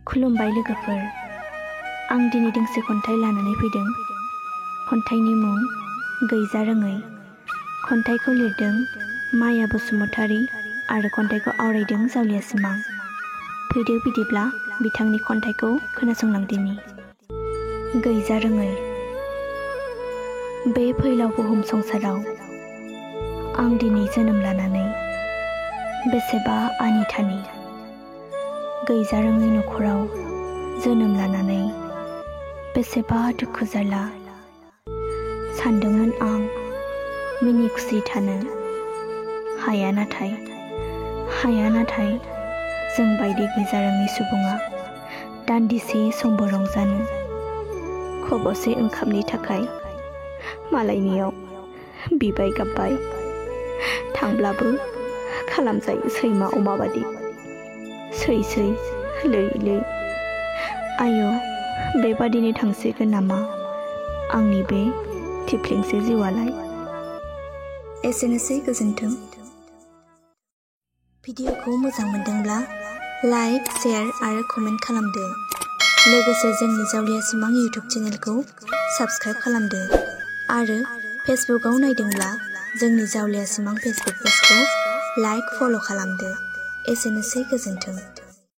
खुलुमबाय लोगोफोर, आं दिनै दोंसे खन्थाइ लानानै फैदों। खन्थाइनि मुं गैजा रोङै। खन्थाइखौ लिरदों माया बसुमतारी आरो खन्थाइखौ आवरायदों जावलिया सिमां। फैदो बिदिब्ला बिथांनि खन्थाइखौ खोनासंलांदिनि। गैजा रोङै। बे फैलाव बुहुम संसाराव आं दिनै जोनोम लानानै बेसेबा आनिथानि गैजा रोङै न'खराव जोनोम लानानै बेसेबा दुखु जारला। सानदोंमोन आं मिनि खुसि थानो, हाया नाथाय जों बायदि गैजा रोङै सुबुङा दान्दिसे समबो रंजानो, खबसे ओंखामनि थाखाय मालायनियाव बिबाय गाबबाय थांब्लाबो खालामजायो सैमा अमा बादि सै लै लै। आय' बेबादिनो थांसिगोन नामा आंनि बे थिफ्लिंसे जिउआलाय। एसेनोसै, गोजोन्थों। भिडिअखौ मोजां मोनदोंब्ला लाइक, शेयार आरो कमेन्ट खालामदो। लोगोसे जोंनि जावलिया सिमां इउटुब चेनेलखौ साबस्क्राइब खालामदो आरो फेसबुकआव नायदोंब्ला जोंनि जावलिया सिमां फेसबुक पेजखौ लाइक, फल' खालामदो। एसेनोसै, गोजोन्थों।